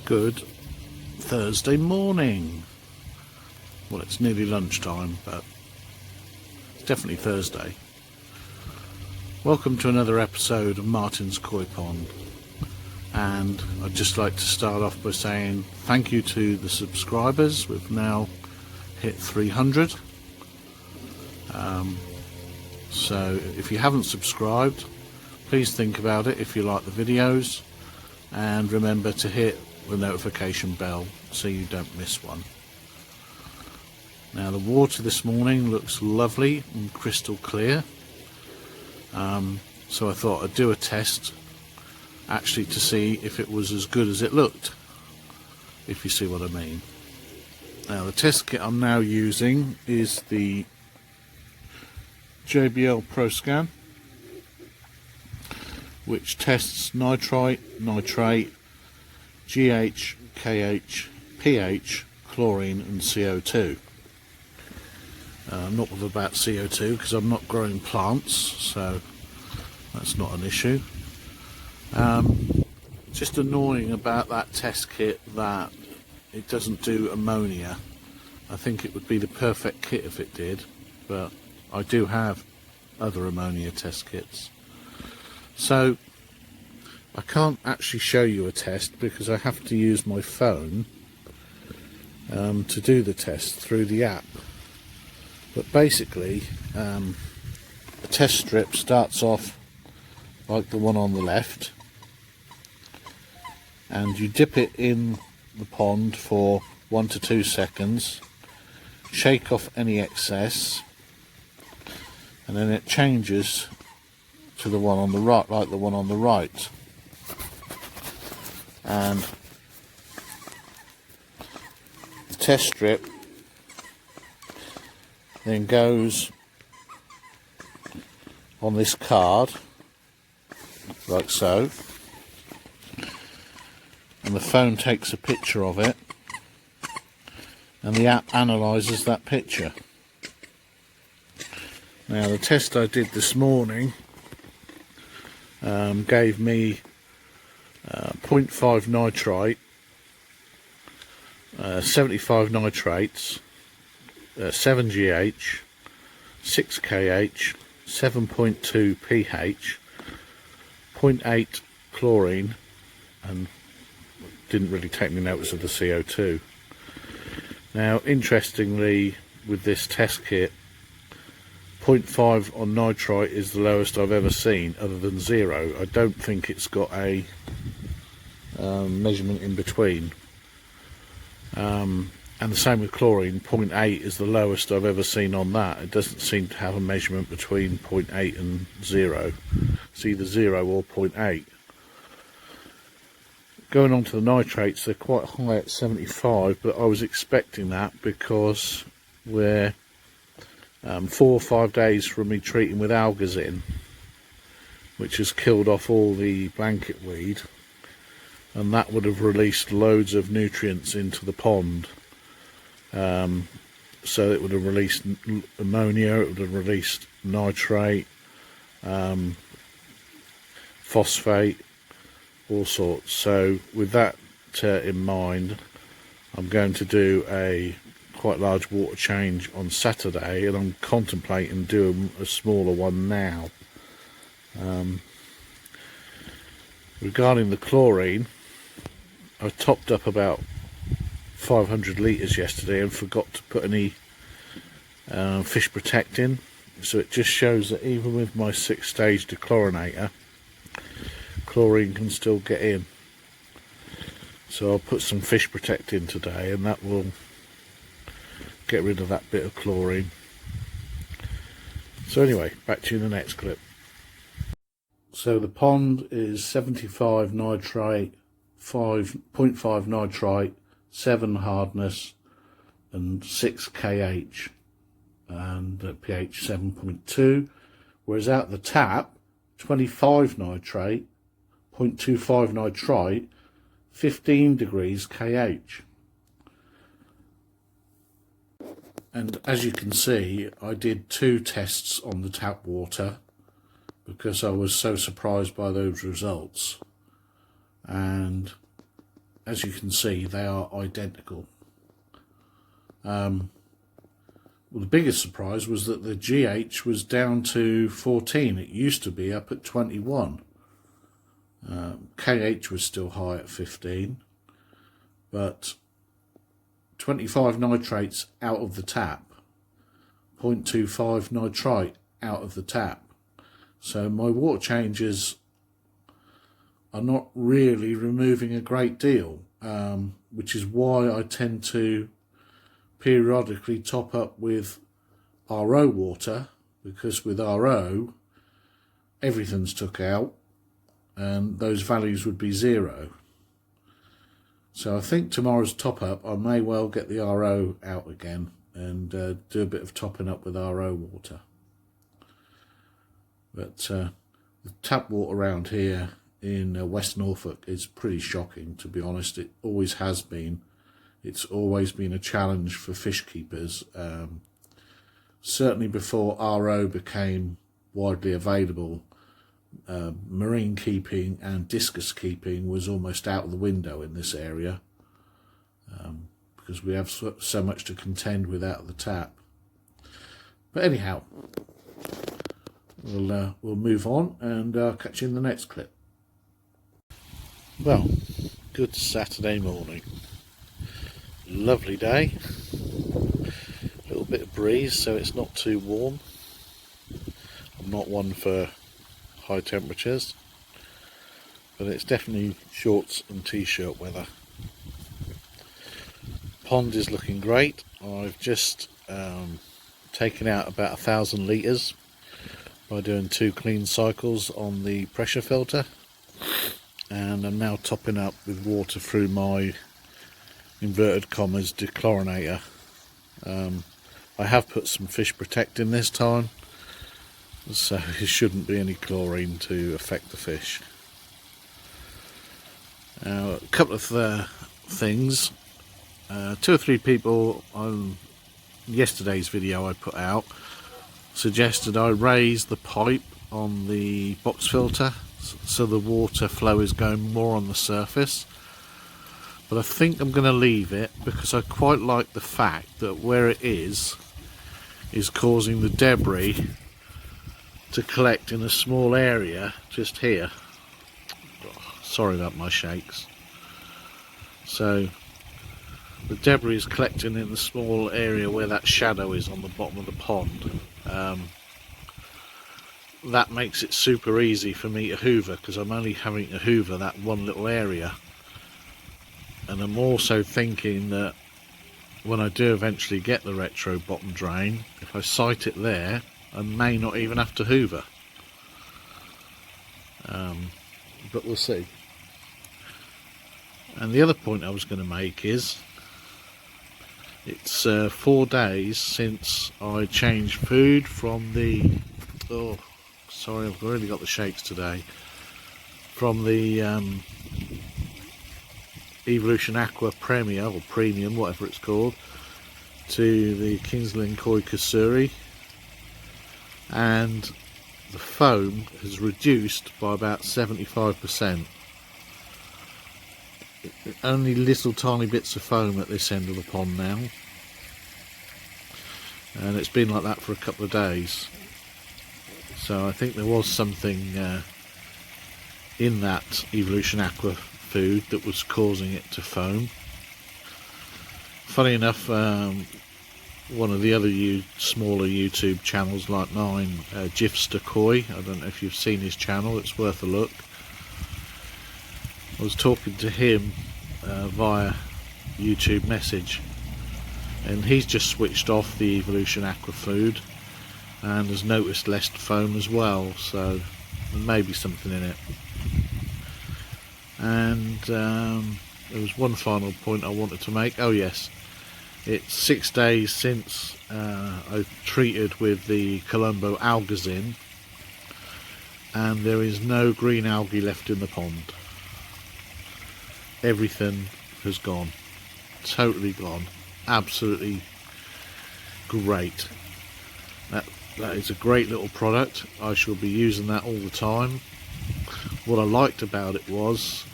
Good Thursday morning. Well, it's nearly lunchtime, but it's definitely Thursday. Welcome to another episode of Martin's Koi Pond, and I'd just like to start off by saying thank you to the subscribers. We've now hit 300. So if you haven't subscribed, please think about it if you like the videos, and remember to hit the notification bell so you don't miss one. Now the water this morning looks lovely and crystal clear, so I thought I'd do a test actually to see if it was as good as it looked, if you see what I mean. Now the test kit I'm now using is the JBL Pro Scan, which tests nitrite, nitrate, GH, KH, pH, chlorine and CO2. Not with about CO2 because I'm not growing plants, so that's not an issue. Just annoying about that test kit that it doesn't do ammonia. I think it would be the perfect kit if it did, but I do have other ammonia test kits. So I can't actually show you a test because I have to use my phone to do the test through the app. But basically, a test strip starts off like the one on the left, and you dip it in the pond for 1 to 2 seconds, shake off any excess, and then it changes to the one on the right, like the one on the right. And the test strip then goes on this card, like so, and the phone takes a picture of it, and the app analyses that picture. Now the test I did this morning gave me 0.5 nitrite, 75 nitrates, 7 GH, 6 KH, 7.2 pH, 0.8 chlorine, and didn't really take any notice of the CO2. Now interestingly, with this test kit, 0.5 on nitrite is the lowest I've ever seen, other than 0. I don't think it's got a measurement in between. And the same with chlorine, 0.8 is the lowest I've ever seen on that. It doesn't seem to have a measurement between 0.8 and 0. It's either 0 or 0.8. Going on to the nitrates, they're quite high at 75, but I was expecting that because we're 4 or 5 days from me treating with algazin, which has killed off all the blanket weed, and that would have released loads of nutrients into the pond. So it would have released ammonia, it would have released nitrate, phosphate, all sorts. So with that in mind, I'm going to do a quite large water change on Saturday, and I'm contemplating doing a smaller one now. Regarding the chlorine, I topped up about 500 litres yesterday and forgot to put any fish protect in, so it just shows that even with my 6-stage dechlorinator, chlorine can still get in. So I'll put some fish protect in today, and that will get rid of that bit of chlorine. So anyway, back to you in the next clip. So the pond is 75 nitrate, 0.5 nitrite, 7 hardness and 6 KH, and pH 7.2, whereas out the tap 25 nitrate, 0.25 nitrite, 15 degrees KH. And as you can see, I did 2 tests on the tap water because I was so surprised by those results. And as you can see, they are identical. Well, the biggest surprise was that the GH was down to 14. It used to be up at 21. KH was still high at 15, but 25 nitrates out of the tap, 0.25 nitrite out of the tap. So my water changes are not really removing a great deal, which is why I tend to periodically top up with RO water, because with RO everything's took out and those values would be 0. So I think tomorrow's top up I may well get the RO out again and do a bit of topping up with RO water. But the tap water around here in West Norfolk is pretty shocking, to be honest. It always has been. It's always been a challenge for fish keepers. Certainly before RO became widely available, marine keeping and discus keeping was almost out of the window in this area, because we have so much to contend with out of the tap. But anyhow, we'll move on and catch you in the next clip. Well, good Saturday morning. Lovely day, a little bit of breeze, so it's not too warm. I'm not one for high temperatures, but it's definitely shorts and t-shirt weather. Pond is looking great. I've just taken out about 1,000 litres by doing 2 clean cycles on the pressure filter, and I'm now topping up with water through my inverted commas dechlorinator. I have put some fish protect in this time, so there shouldn't be any chlorine to affect the fish. Now, a couple of things. 2 or 3 people on yesterday's video I put out suggested I raise the pipe on the box filter so the water flow is going more on the surface. But I think I'm going to leave it, because I quite like the fact that where it is causing the debris to collect in a small area just here. Oh, sorry about my shakes. So the debris is collecting in the small area where that shadow is on the bottom of the pond. That makes it super easy for me to hoover, because I'm only having to hoover that one little area. And I'm also thinking that when I do eventually get the retro bottom drain, if I site it there, I may not even have to hoover. But we'll see. And the other point I was going to make is, it's 4 days since I changed food from the... Oh, sorry, I've really got the shakes today. From the... Evolution Aqua Premier or Premium, whatever it's called, to the Kingsland Koi Kasuri, and the foam has reduced by about 75%. Only little tiny bits of foam at this end of the pond now, and it's been like that for a couple of days. So I think there was something in that Evolution Aqua food that was causing it to foam. Funny enough, one of the other smaller YouTube channels like mine, Gifster Koi, I don't know if you've seen his channel, it's worth a look. I was talking to him via YouTube message, and he's just switched off the Evolution Aqua food and has noticed less foam as well, so there may be something in it. And there was one final point I wanted to make. Oh yes, it's 6 days since I've treated with the Colombo Algazin, and there is no green algae left in the pond. Everything has gone, totally gone. Absolutely great. That is a great little product. I shall be using that all the time. What I liked about it was,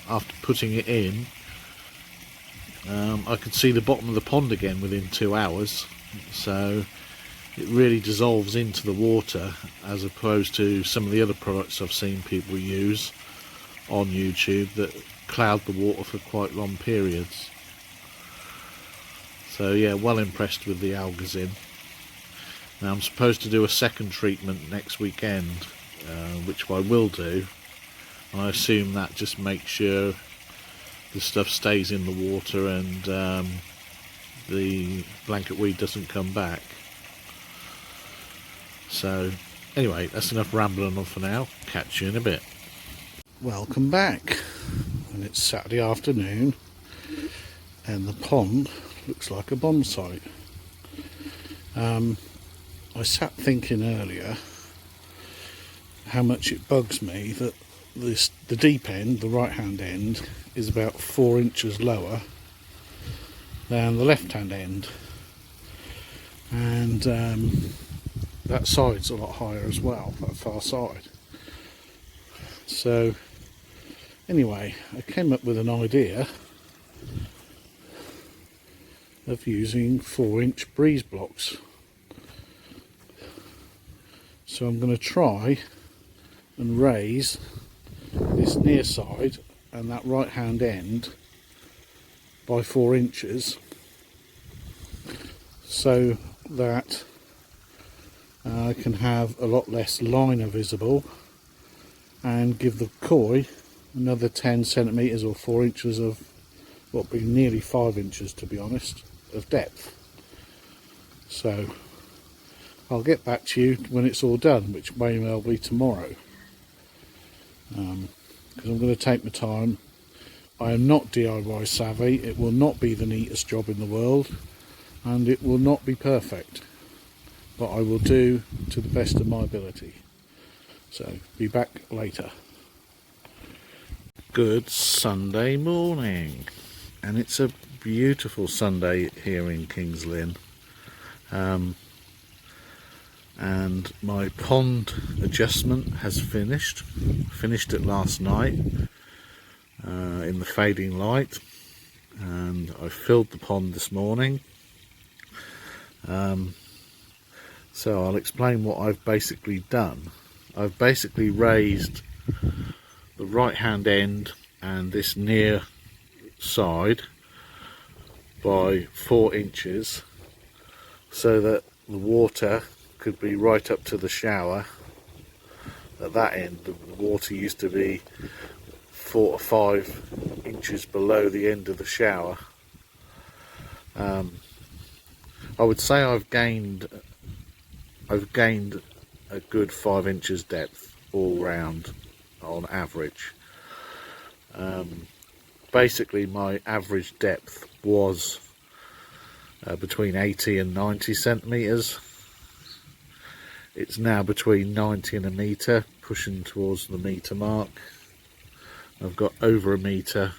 after putting it in, I could see the bottom of the pond again within 2 hours, so it really dissolves into the water, as opposed to some of the other products I've seen people use on YouTube that cloud the water for quite long periods. So yeah, well impressed with the algazin. Now I'm supposed to do a second treatment next weekend, which I will do, and I assume that just makes sure the stuff stays in the water and the blanket weed doesn't come back. So anyway, that's enough rambling on for now. Catch you in a bit. Welcome back, and it's Saturday afternoon and the pond looks like a bomb site. I sat thinking earlier how much it bugs me that the deep end, the right hand end, is about 4 inches lower than the left hand end, and that side's a lot higher as well, that far side. So anyway, I came up with an idea of using 4-inch breeze blocks. So I'm going to try and raise this near side and that right hand end by 4 inches, so that I can have a lot less liner visible and give the koi another 10 centimetres or 4 inches of what would be nearly 5 inches, to be honest, of depth. So I'll get back to you when it's all done, which may well be tomorrow, because I'm going to take my time. I am not DIY savvy. It will not be the neatest job in the world, and it will not be perfect, but I will do to the best of my ability. So be back later. Good Sunday morning, and it's a beautiful Sunday here in Kings Lynn. And my pond adjustment has finished it last night in the fading light, and I filled the pond this morning. So I'll explain what I've basically done. I've basically raised the right hand end and this near side by 4 inches, so that the water could be right up to the shower. At that end, the water used to be 4 or 5 inches below the end of the shower. I would say I've gained a good 5 inches depth all round on average. Basically my average depth was between 80 and 90 centimetres. It's now between 90 and a metre, pushing towards the metre mark. I've got over a metre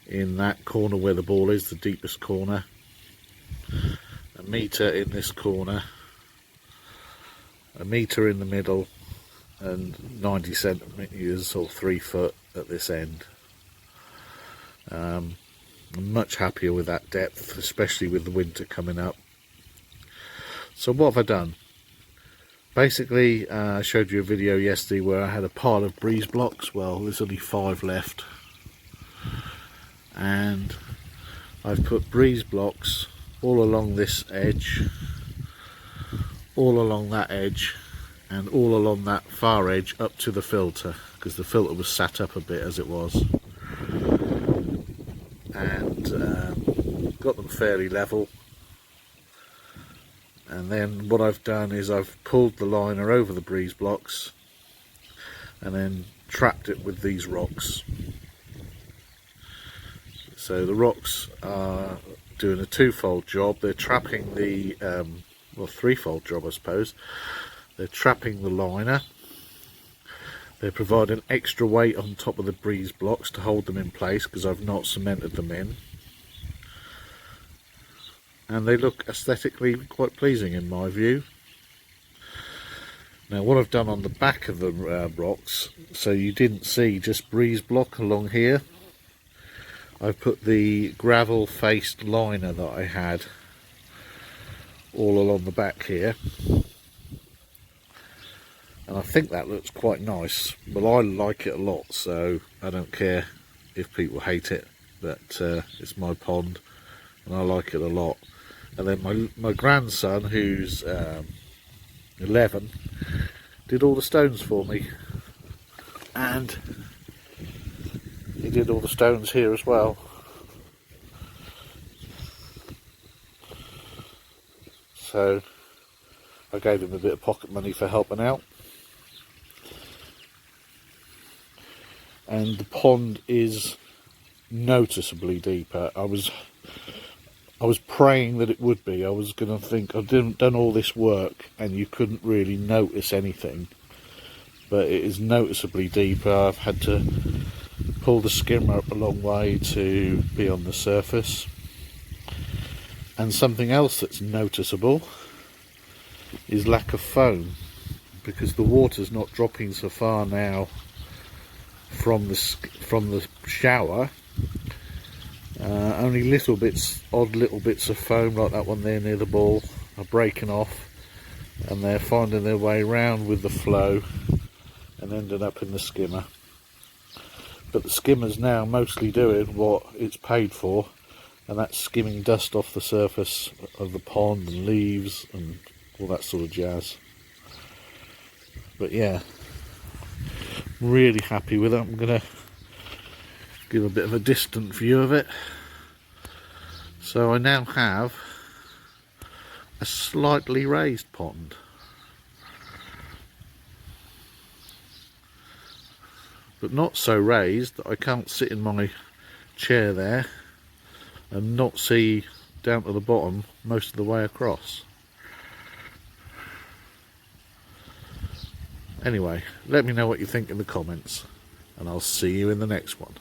in that corner where the ball is, the deepest corner. A metre in this corner. A metre in the middle, and 90 centimetres or 3 foot at this end. I'm much happier with that depth, especially with the winter coming up. So what have I done? Basically, I showed you a video yesterday where I had a pile of breeze blocks. Well, there's only 5 left, and I've put breeze blocks all along this edge, all along that edge, and all along that far edge up to the filter, because the filter was sat up a bit as it was, and got them fairly level. And then what I've done is I've pulled the liner over the breeze blocks and then trapped it with these rocks. So the rocks are doing a twofold job. They're trapping the, well, threefold job I suppose. They're trapping the liner. They're providing extra weight on top of the breeze blocks to hold them in place, because I've not cemented them in. And they look aesthetically quite pleasing in my view. Now what I've done on the back of the rocks, so you didn't see just breeze block along here, I've put the gravel faced liner that I had all along the back here, and I think that looks quite nice. Well, I like it a lot, so I don't care if people hate it, but it's my pond and I like it a lot. And then my grandson, who's 11, did all the stones for me, and he did all the stones here as well. So I gave him a bit of pocket money for helping out. And the pond is noticeably deeper. I was praying that it would be. I was going to think I've done all this work and you couldn't really notice anything, but it is noticeably deeper. I've had to pull the skimmer up a long way to be on the surface. And something else that's noticeable is lack of foam, because the water's not dropping so far now from the shower. Only odd little bits of foam like that one there near the ball are breaking off, and they're finding their way round with the flow and ending up in the skimmer. But the skimmer's now mostly doing what it's paid for, and that's skimming dust off the surface of the pond and leaves and all that sort of jazz. But yeah, really happy with it. I'm going to give a bit of a distant view of it. So I now have a slightly raised pond. But not so raised that I can't sit in my chair there and not see down to the bottom most of the way across. Anyway, let me know what you think in the comments, and I'll see you in the next one.